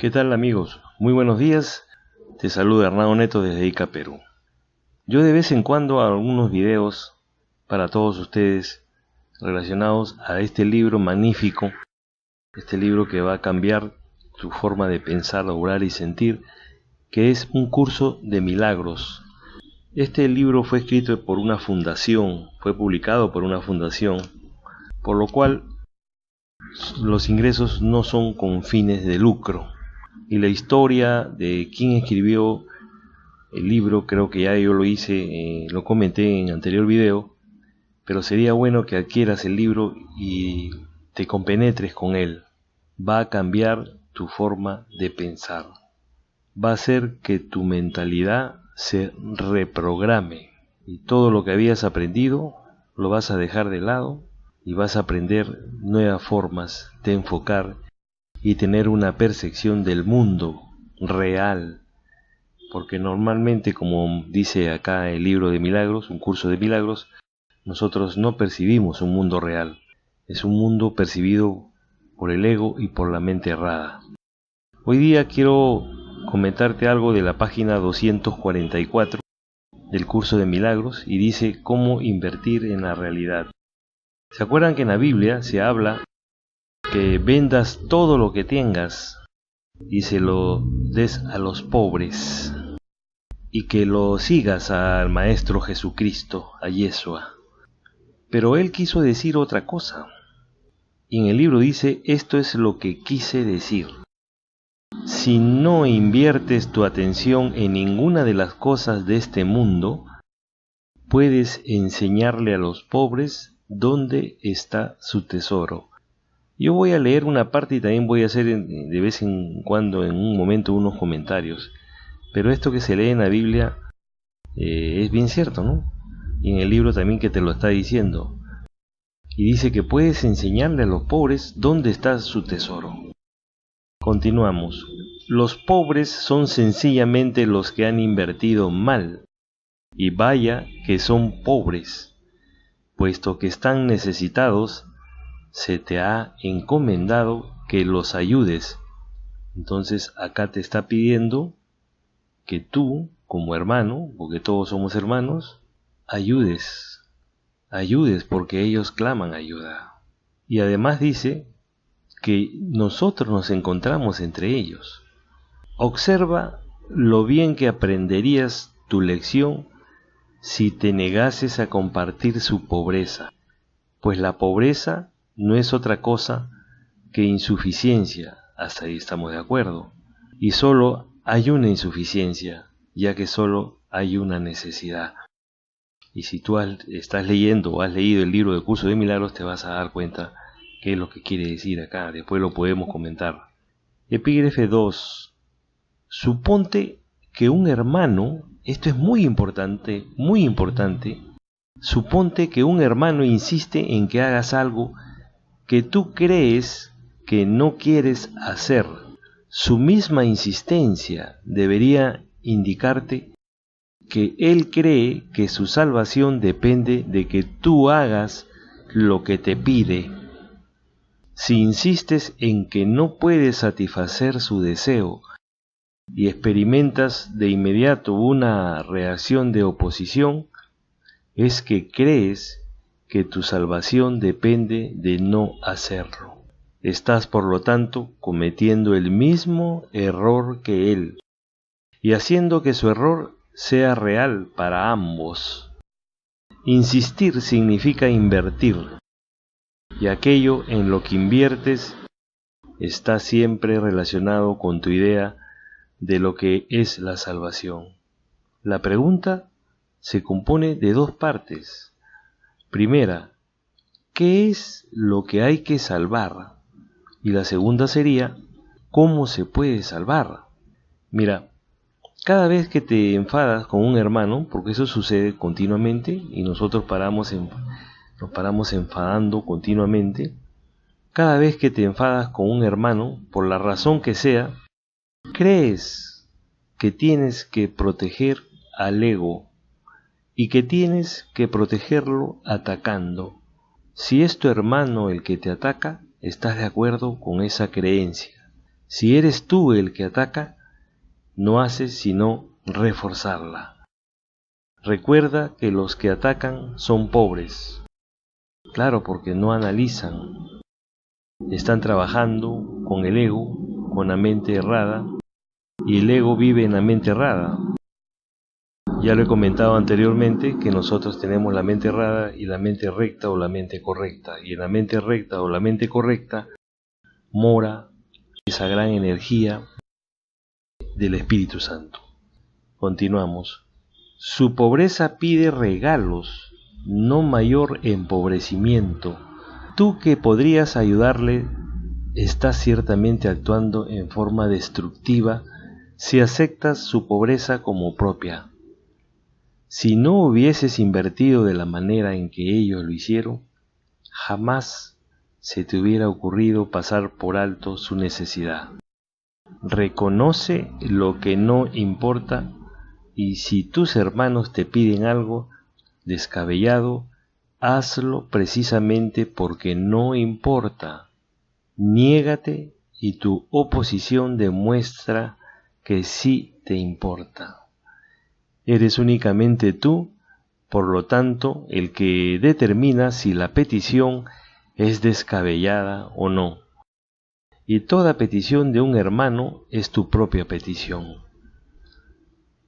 ¿Qué tal, amigos? Muy buenos días. Te saluda Hernando Neto desde Ica, Perú. Yo de vez en cuando hago algunos videos para todos ustedes relacionados a este libro magnífico, este libro que va a cambiar tu forma de pensar, obrar y sentir, que es Un Curso de Milagros. Este libro fue escrito por una fundación, fue publicado por una fundación, por lo cual los ingresos no son con fines de lucro. Y la historia de quién escribió el libro, creo que ya yo lo hice, lo comenté en anterior video, pero sería bueno que adquieras el libro y te compenetres con él. Va a cambiar tu forma de pensar. Va a hacer que tu mentalidad se reprograme y todo lo que habías aprendido lo vas a dejar de lado y vas a aprender nuevas formas de enfocar y tener una percepción del mundo real, porque normalmente, como dice acá el libro de milagros, Un Curso de Milagros, nosotros no percibimos un mundo real, es un mundo percibido por el ego y por la mente errada. Hoy día quiero comentarte algo de la página 244 del Curso de Milagros y dice cómo invertir en la realidad. ¿Se acuerdan que en la Biblia se habla que vendas todo lo que tengas y se lo des a los pobres y que lo sigas al Maestro Jesucristo, a Yeshua? Pero él quiso decir otra cosa, y en el libro dice: esto es lo que quise decir. Si no inviertes tu atención en ninguna de las cosas de este mundo, puedes enseñarle a los pobres dónde está su tesoro. Yo voy a leer una parte y también voy a hacer de vez en cuando, en un momento, unos comentarios. Pero esto que se lee en la Biblia es bien cierto, ¿no? Y en el libro también que te lo está diciendo. Y dice que puedes enseñarle a los pobres dónde está su tesoro. Continuamos. Los pobres son sencillamente los que han invertido mal. Y vaya que son pobres, puesto que están necesitados. Se te ha encomendado que los ayudes. Entonces acá te está pidiendo que tú, como hermano, porque todos somos hermanos, ayudes porque ellos claman ayuda. Y además dice que nosotros nos encontramos entre ellos. Observa lo bien que aprenderías tu lección si te negases a compartir su pobreza, pues la pobreza no es otra cosa que insuficiencia, hasta ahí estamos de acuerdo. Y solo hay una insuficiencia, ya que solo hay una necesidad. Y si tú estás leyendo o has leído el libro de Curso de Milagros, te vas a dar cuenta qué es lo que quiere decir acá. Después lo podemos comentar. Epígrafe 2. Suponte que un hermano, esto es muy importante, suponte que un hermano insiste en que hagas algo que tú crees que no quieres hacer. Su misma insistencia debería indicarte que él cree que su salvación depende de que tú hagas lo que te pide. Si insistes en que no puedes satisfacer su deseo y experimentas de inmediato una reacción de oposición, es que crees que tu salvación depende de no hacerlo. Estás, por lo tanto, cometiendo el mismo error que él, y haciendo que su error sea real para ambos. Insistir significa invertir, y aquello en lo que inviertes está siempre relacionado con tu idea de lo que es la salvación. La pregunta se compone de dos partes. Primera, ¿qué es lo que hay que salvar? Y la segunda sería, ¿cómo se puede salvar? Mira, cada vez que te enfadas con un hermano, porque eso sucede continuamente y nosotros nos paramos enfadando continuamente, cada vez que te enfadas con un hermano, por la razón que sea, crees que tienes que proteger al ego y que tienes que protegerlo atacando. Si es tu hermano el que te ataca, estás de acuerdo con esa creencia. Si eres tú el que ataca, no haces sino reforzarla. Recuerda que los que atacan son pobres. Claro, porque no analizan. Están trabajando con el ego, con la mente errada, y el ego vive en la mente errada. Ya lo he comentado anteriormente que nosotros tenemos la mente errada y la mente recta o la mente correcta. Y en la mente recta o la mente correcta mora esa gran energía del Espíritu Santo. Continuamos. Su pobreza pide regalos, no mayor empobrecimiento. Tú que podrías ayudarle, estás ciertamente actuando en forma destructiva si aceptas su pobreza como propia. Si no hubieses invertido de la manera en que ellos lo hicieron, jamás se te hubiera ocurrido pasar por alto su necesidad. Reconoce lo que no importa, y si tus hermanos te piden algo descabellado, hazlo precisamente porque no importa. Niégate y tu oposición demuestra que sí te importa. Eres únicamente tú, por lo tanto, el que determina si la petición es descabellada o no. Y toda petición de un hermano es tu propia petición.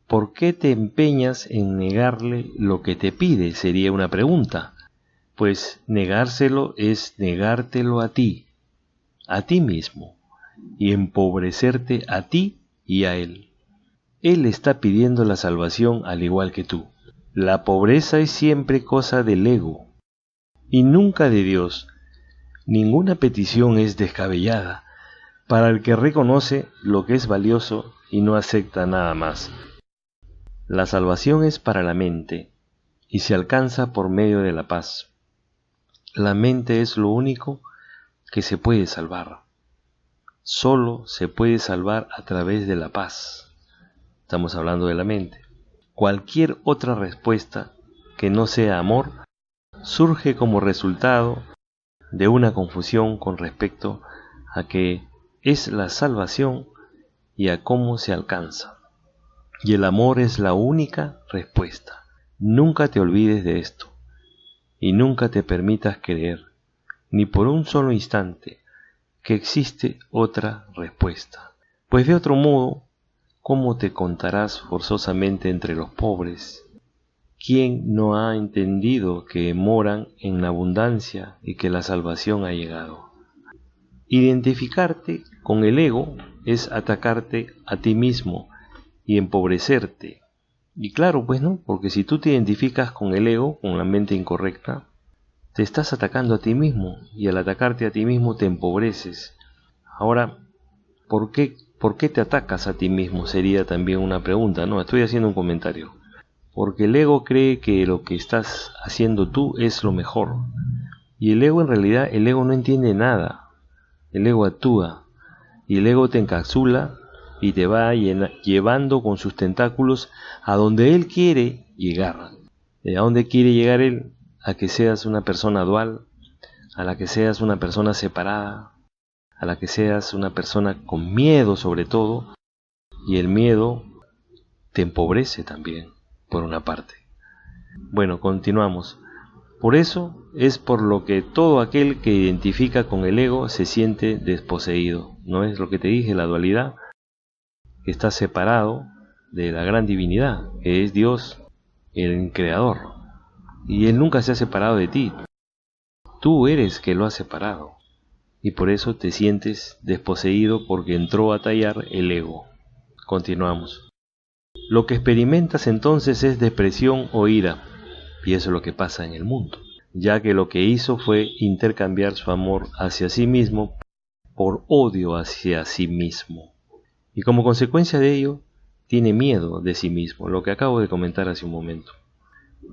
¿Por qué te empeñas en negarle lo que te pide? Sería una pregunta. Pues negárselo es negártelo a ti mismo, y empobrecerte a ti y a él. Él está pidiendo la salvación al igual que tú. La pobreza es siempre cosa del ego, y nunca de Dios. Ninguna petición es descabellada para el que reconoce lo que es valioso y no acepta nada más. La salvación es para la mente, y se alcanza por medio de la paz. La mente es lo único que se puede salvar. Solo se puede salvar a través de la paz. Estamos hablando de la mente. Cualquier otra respuesta que no sea amor surge como resultado de una confusión con respecto a qué es la salvación y a cómo se alcanza. Y el amor es la única respuesta. Nunca te olvides de esto, y nunca te permitas creer, ni por un solo instante, que existe otra respuesta. Pues de otro modo, ¿cómo te contarás forzosamente entre los pobres? ¿Quién no ha entendido que moran en la abundancia y que la salvación ha llegado? Identificarte con el ego es atacarte a ti mismo y empobrecerte. Y claro, pues no, porque si tú te identificas con el ego, con la mente incorrecta, te estás atacando a ti mismo, y al atacarte a ti mismo te empobreces. Ahora, ¿por qué te atacas a ti mismo? Sería también una pregunta, ¿no? Estoy haciendo un comentario. Porque el ego cree que lo que estás haciendo tú es lo mejor. Y el ego, en realidad, el ego no entiende nada. El ego actúa. Y el ego te encapsula y te va llevando con sus tentáculos a donde él quiere llegar. ¿A dónde quiere llegar él? A que seas una persona dual, a la que seas una persona separada, a la que seas una persona con miedo sobre todo, y el miedo te empobrece también, por una parte. Bueno, continuamos. Por eso es por lo que todo aquel que identifica con el ego se siente desposeído. ¿No es lo que te dije, la dualidad? Que está separado de la gran divinidad, que es Dios, el creador. Y Él nunca se ha separado de ti. Tú eres que lo has separado. Y por eso te sientes desposeído porque entró a tallar el ego. Continuamos. Lo que experimentas entonces es depresión o ira. Y eso es lo que pasa en el mundo. Ya que lo que hizo fue intercambiar su amor hacia sí mismo por odio hacia sí mismo. Y como consecuencia de ello, tiene miedo de sí mismo, lo que acabo de comentar hace un momento.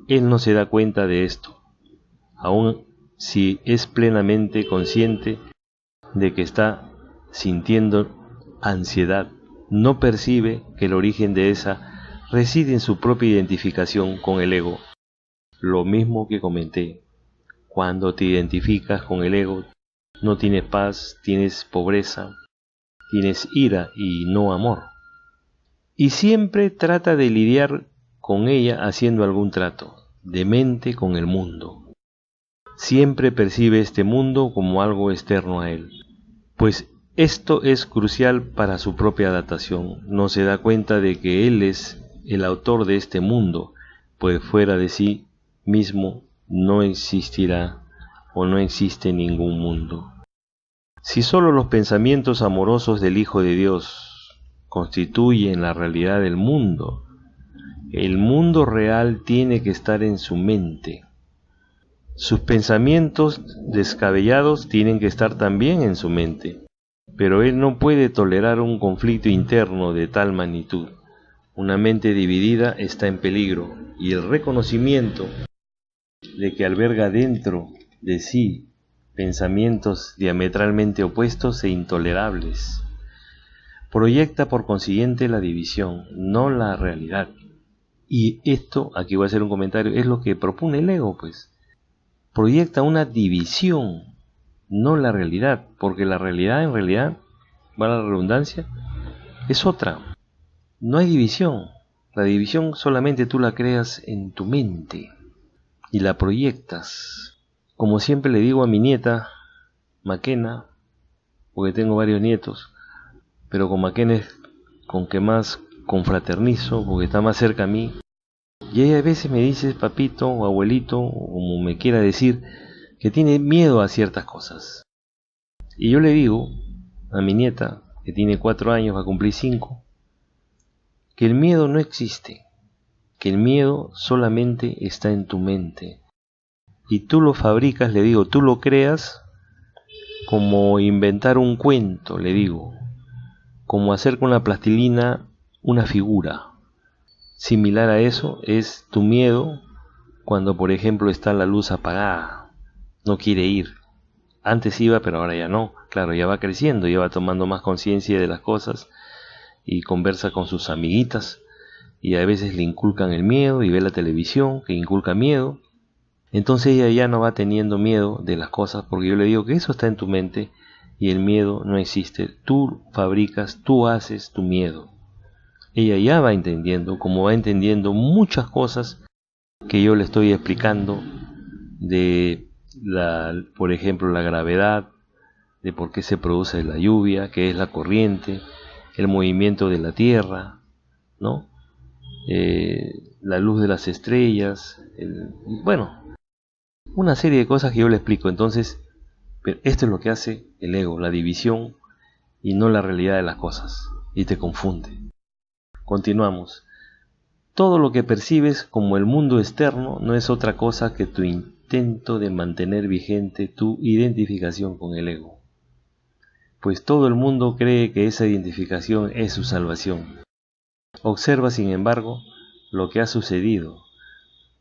Él no se da cuenta de esto, aun si es plenamente consciente de que está sintiendo ansiedad. No percibe que el origen de esa reside en su propia identificación con el ego. Lo mismo que comenté, cuando te identificas con el ego, no tienes paz, tienes pobreza, tienes ira y no amor. Y siempre trata de lidiar con ella haciendo algún trato, de mente con el mundo. Siempre percibe este mundo como algo externo a él, pues esto es crucial para su propia adaptación. No se da cuenta de que él es el autor de este mundo, pues fuera de sí mismo no existirá o no existe ningún mundo. Si solo los pensamientos amorosos del Hijo de Dios constituyen la realidad del mundo, el mundo real tiene que estar en su mente. Sus pensamientos descabellados tienen que estar también en su mente, pero él no puede tolerar un conflicto interno de tal magnitud. Una mente dividida está en peligro, y el reconocimiento de que alberga dentro de sí pensamientos diametralmente opuestos e intolerables proyecta por consiguiente la división, no la realidad. Y esto, aquí voy a hacer un comentario, es lo que propone el ego, pues. Proyecta una división, no la realidad, porque la realidad en realidad, va la redundancia, es otra. No hay división. La división solamente tú la creas en tu mente y la proyectas. Como siempre le digo a mi nieta, Maquena, porque tengo varios nietos, pero con Maquena es con que más confraternizo, porque está más cerca a mí. Y ella a veces me dice papito o abuelito, o como me quiera decir, que tiene miedo a ciertas cosas. Y yo le digo a mi nieta, que tiene 4 años, va a cumplir 5, que el miedo no existe, que el miedo solamente está en tu mente. Y tú lo fabricas, le digo, tú lo creas como inventar un cuento, le digo, como hacer con la plastilina una figura. Similar a eso es tu miedo cuando, por ejemplo, está la luz apagada, no quiere ir. Antes iba, pero ahora ya no. Claro, ya va creciendo, ya va tomando más conciencia de las cosas y conversa con sus amiguitas y a veces le inculcan el miedo y ve la televisión que inculca miedo. Entonces ella ya no va teniendo miedo de las cosas, porque yo le digo que eso está en tu mente y el miedo no existe. Tú fabricas, tú haces tu miedo. Ella ya va entendiendo, como va entendiendo muchas cosas que yo le estoy explicando de por ejemplo, la gravedad, de por qué se produce la lluvia, qué es la corriente, el movimiento de la Tierra, ¿no? La luz de las estrellas, bueno, una serie de cosas que yo le explico. Entonces, pero esto es lo que hace el ego, la división y no la realidad de las cosas, y te confunde. Continuamos. Todo lo que percibes como el mundo externo no es otra cosa que tu intento de mantener vigente tu identificación con el ego. Pues todo el mundo cree que esa identificación es su salvación. Observa, sin embargo, lo que ha sucedido,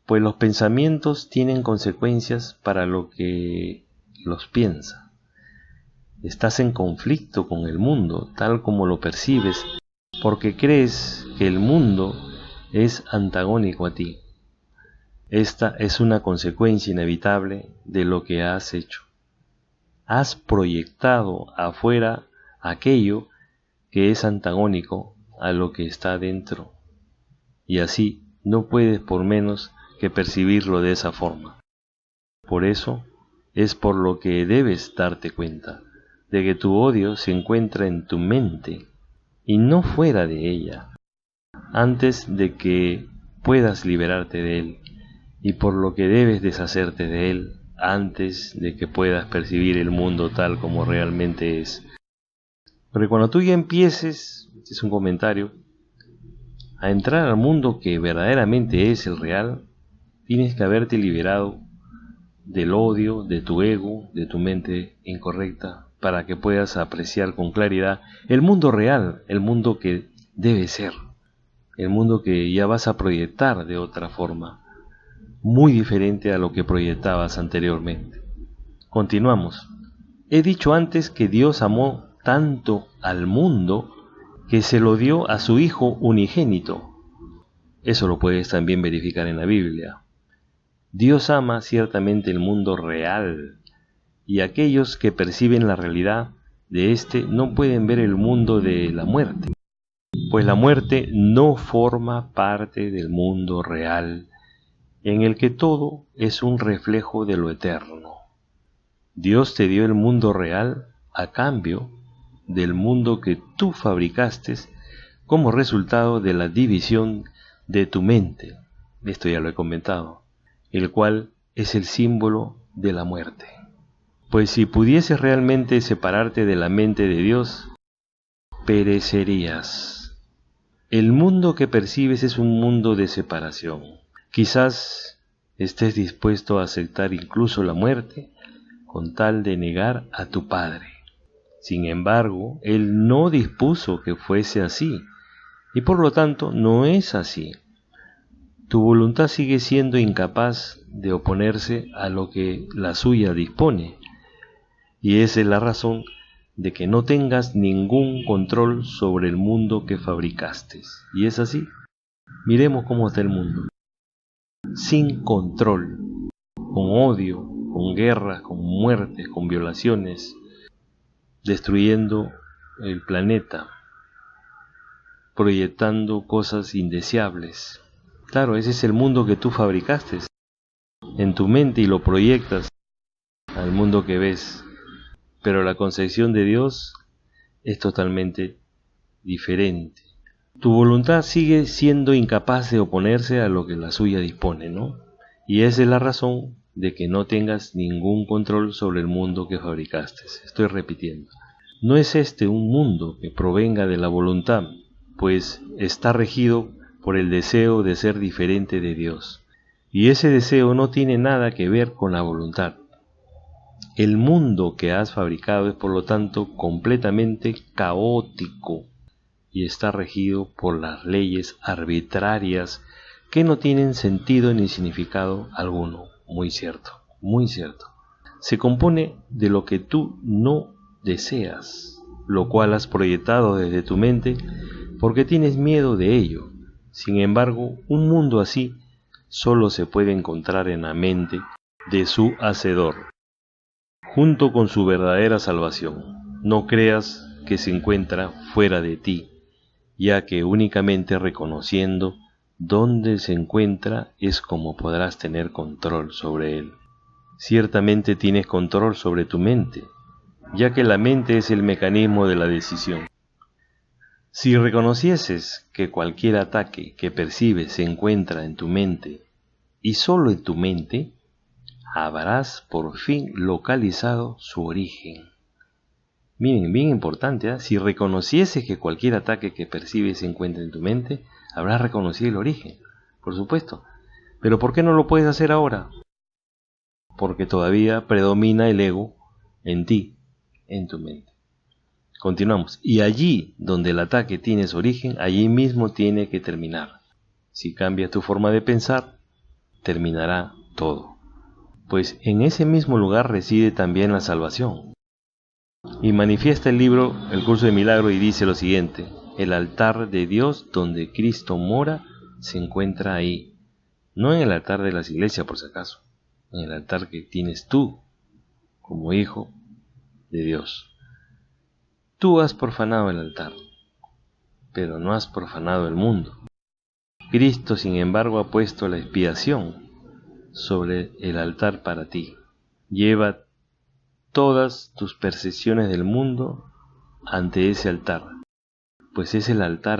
pues los pensamientos tienen consecuencias para lo que los piensa. Estás en conflicto con el mundo, tal como lo percibes, porque crees que el mundo es antagónico a ti. Esta es una consecuencia inevitable de lo que has hecho. Has proyectado afuera aquello que es antagónico a lo que está dentro, y así no puedes por menos que percibirlo de esa forma. Por eso es por lo que debes darte cuenta de que tu odio se encuentra en tu mente y no fuera de ella, antes de que puedas liberarte de él, y por lo que debes deshacerte de él antes de que puedas percibir el mundo tal como realmente es. Porque cuando tú ya empieces, este es un comentario, a entrar al mundo que verdaderamente es el real, tienes que haberte liberado del odio, de tu ego, de tu mente incorrecta, para que puedas apreciar con claridad el mundo real, el mundo que debe ser, el mundo que ya vas a proyectar de otra forma, muy diferente a lo que proyectabas anteriormente. Continuamos. He dicho antes que Dios amó tanto al mundo que se lo dio a su Hijo unigénito. Eso lo puedes también verificar en la Biblia. Dios ama ciertamente el mundo real, y aquellos que perciben la realidad de éste no pueden ver el mundo de la muerte, pues la muerte no forma parte del mundo real, en el que todo es un reflejo de lo eterno. Dios te dio el mundo real a cambio del mundo que tú fabricaste como resultado de la división de tu mente. Esto ya lo he comentado, el cual es el símbolo de la muerte. Pues si pudieses realmente separarte de la mente de Dios, perecerías. El mundo que percibes es un mundo de separación. Quizás estés dispuesto a aceptar incluso la muerte con tal de negar a tu Padre. Sin embargo, Él no dispuso que fuese así, y por lo tanto no es así. Tu voluntad sigue siendo incapaz de oponerse a lo que la suya dispone, y esa es la razón de que no tengas ningún control sobre el mundo que fabricaste. Y es así. Miremos cómo está el mundo. Sin control, con odio, con guerras, con muertes, con violaciones, destruyendo el planeta, proyectando cosas indeseables. Claro, ese es el mundo que tú fabricaste en tu mente y lo proyectas al mundo que ves. Pero la concepción de Dios es totalmente diferente. Tu voluntad sigue siendo incapaz de oponerse a lo que la suya dispone, ¿no? Y esa es la razón de que no tengas ningún control sobre el mundo que fabricaste. Estoy repitiendo. No es este un mundo que provenga de la voluntad, pues está regido por el deseo de ser diferente de Dios. Y ese deseo no tiene nada que ver con la voluntad. El mundo que has fabricado es por lo tanto completamente caótico y está regido por las leyes arbitrarias que no tienen sentido ni significado alguno. Muy cierto, muy cierto. Se compone de lo que tú no deseas, lo cual has proyectado desde tu mente porque tienes miedo de ello. Sin embargo, un mundo así solo se puede encontrar en la mente de su hacedor, junto con su verdadera salvación. No creas que se encuentra fuera de ti, ya que únicamente reconociendo dónde se encuentra es como podrás tener control sobre él. Ciertamente tienes control sobre tu mente, ya que la mente es el mecanismo de la decisión. Si reconocieses que cualquier ataque que percibes se encuentra en tu mente, y solo en tu mente, habrás por fin localizado su origen. Miren, bien importante, ¿eh? Si reconocieses que cualquier ataque que percibes se encuentra en tu mente, habrás reconocido el origen, por supuesto. Pero ¿por qué no lo puedes hacer ahora? Porque todavía predomina el ego en ti, en tu mente. Continuamos. Y allí donde el ataque tiene su origen, allí mismo tiene que terminar. Si cambias tu forma de pensar, terminará todo. Pues en ese mismo lugar reside también la salvación. Y manifiesta el libro El Curso de Milagros y dice lo siguiente: el altar de Dios donde Cristo mora se encuentra ahí. No en el altar de las iglesias, por si acaso, en el altar que tienes tú como hijo de Dios. Tú has profanado el altar, pero no has profanado el mundo. Cristo, sin embargo, ha puesto la expiación sobre el altar para ti. Lleva todas tus percepciones del mundo ante ese altar, pues es el altar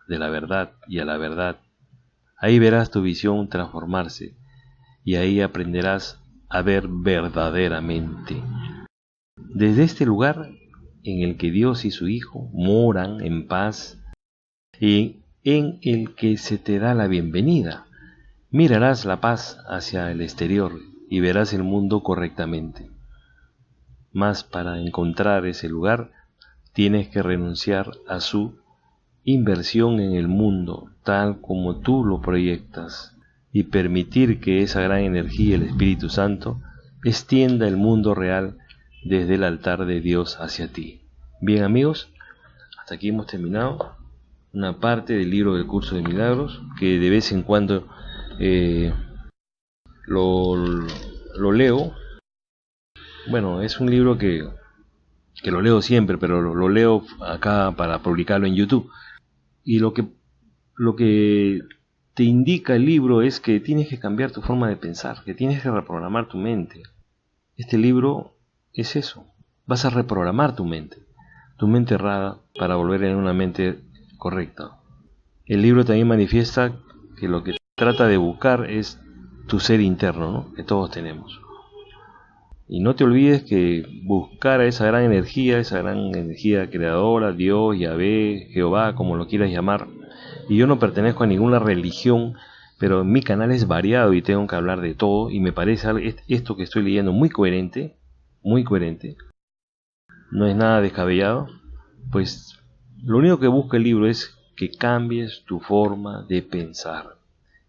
de la verdad, y a la verdad. Ahí verás tu visión transformarse, y ahí aprenderás a ver verdaderamente. Desde este lugar en el que Dios y su Hijo moran en paz y en el que se te da la bienvenida, mirarás la paz hacia el exterior y verás el mundo correctamente. Mas para encontrar ese lugar, tienes que renunciar a su inversión en el mundo tal como tú lo proyectas y permitir que esa gran energía, el Espíritu Santo, extienda el mundo real desde el altar de Dios hacia ti. Bien, amigos, hasta aquí hemos terminado una parte del libro del Curso de Milagros, que de vez en cuando lo leo. Bueno, es un libro que que lo leo siempre, pero lo leo acá para publicarlo en YouTube. Y lo que te indica el libro es que tienes que cambiar tu forma de pensar, que tienes que reprogramar tu mente. Este libro es eso. Vas a reprogramar tu mente errada, para volver en una mente correcta. El libro también manifiesta que lo que trata de buscar es tu ser interno, ¿no? Que todos tenemos. Y no te olvides que buscar a esa gran energía creadora, Dios, Yahvé, Jehová, como lo quieras llamar. Y yo no pertenezco a ninguna religión, pero mi canal es variado y tengo que hablar de todo. Y me parece esto que estoy leyendo muy coherente, muy coherente. No es nada descabellado. Pues lo único que busca el libro es que cambies tu forma de pensar.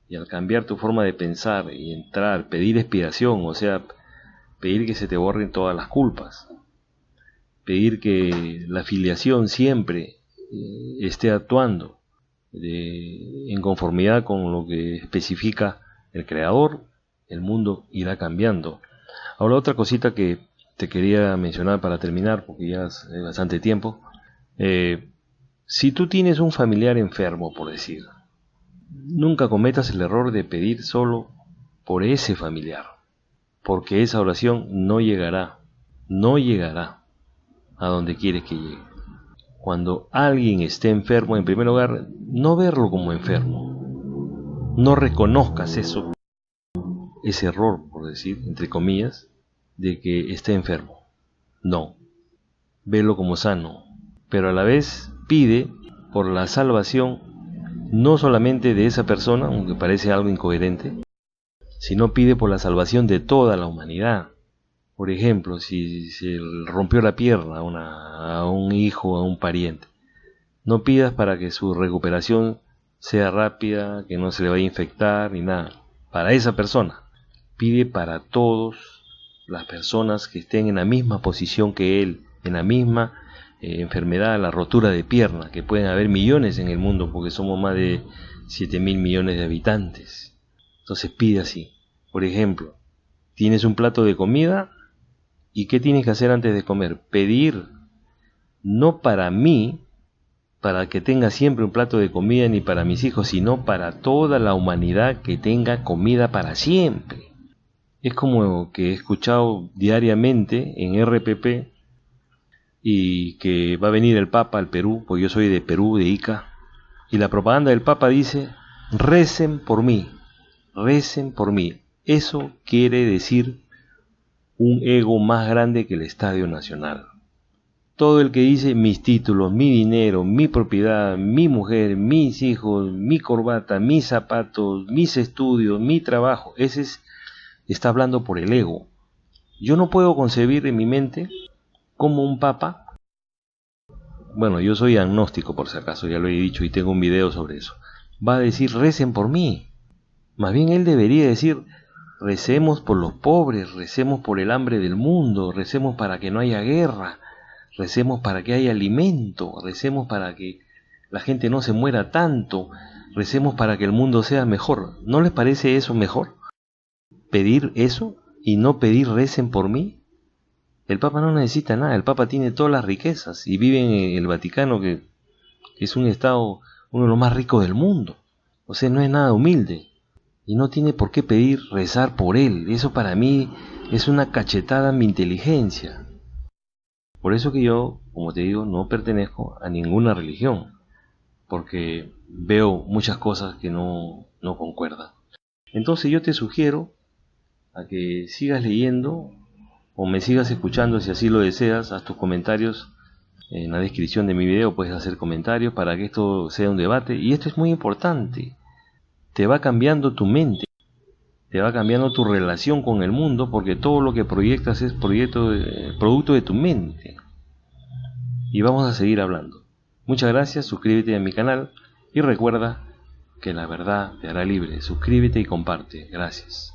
Y al cambiar tu forma de pensar y entrar, pedir expiación, o sea, pedir que se te borren todas las culpas, pedir que la filiación siempre esté actuando en conformidad con lo que especifica el Creador, el mundo irá cambiando. Ahora, otra cosita que te quería mencionar para terminar, porque ya es bastante tiempo. Si tú tienes un familiar enfermo, por decir, nunca cometas el error de pedir solo por ese familiar, porque esa oración no llegará a donde quieres que llegue. Cuando alguien esté enfermo, en primer lugar, no verlo como enfermo, no reconozcas ese error, por decir, entre comillas, de que esté enfermo. No, velo como sano, pero a la vez pide por la salvación no solamente de esa persona, aunque parece algo incoherente, sino pide por la salvación de toda la humanidad. Por ejemplo, si se rompió la pierna a un hijo, a un pariente, no pidas para que su recuperación sea rápida, que no se le vaya a infectar ni nada. Para esa persona, pide para todas las personas que estén en la misma posición que él, en la misma enfermedad, la rotura de pierna, que pueden haber millones en el mundo, porque somos más de 7.000 millones de habitantes. Entonces pide así. Por ejemplo, tienes un plato de comida, ¿y qué tienes que hacer antes de comer? Pedir, no para mí, para que tenga siempre un plato de comida, ni para mis hijos, sino para toda la humanidad, que tenga comida para siempre. Es como que he escuchado diariamente en RPP, y que va a venir el Papa al Perú, porque yo soy de Perú, de Ica, y la propaganda del Papa dice: recen por mí, recen por mí. Eso quiere decir un ego más grande que el Estadio Nacional. Todo el que dice mis títulos, mi dinero, mi propiedad, mi mujer, mis hijos, mi corbata, mis zapatos, mis estudios, mi trabajo, está hablando por el ego. Yo no puedo concebir en mi mente como un papa, bueno, yo soy agnóstico por si acaso, ya lo he dicho y tengo un video sobre eso, va a decir recen por mí. Más bien él debería decir: recemos por los pobres, recemos por el hambre del mundo, recemos para que no haya guerra, recemos para que haya alimento, recemos para que la gente no se muera tanto, recemos para que el mundo sea mejor. ¿No les parece eso mejor? ¿Pedir eso y no pedir recen por mí? El Papa no necesita nada, el Papa tiene todas las riquezas y vive en el Vaticano, que es un estado, uno de los más ricos del mundo. O sea, no es nada humilde y no tiene por qué pedir rezar por él. Eso para mí es una cachetada a mi inteligencia. Por eso que yo, como te digo, no pertenezco a ninguna religión, porque veo muchas cosas que no concuerdan. Entonces yo te sugiero a que sigas leyendo o me sigas escuchando si así lo deseas. Haz tus comentarios en la descripción de mi video, puedes hacer comentarios para que esto sea un debate. Y esto es muy importante, te va cambiando tu mente, te va cambiando tu relación con el mundo, porque todo lo que proyectas es producto de tu mente. Y vamos a seguir hablando. Muchas gracias, suscríbete a mi canal y recuerda que la verdad te hará libre. Suscríbete y comparte. Gracias.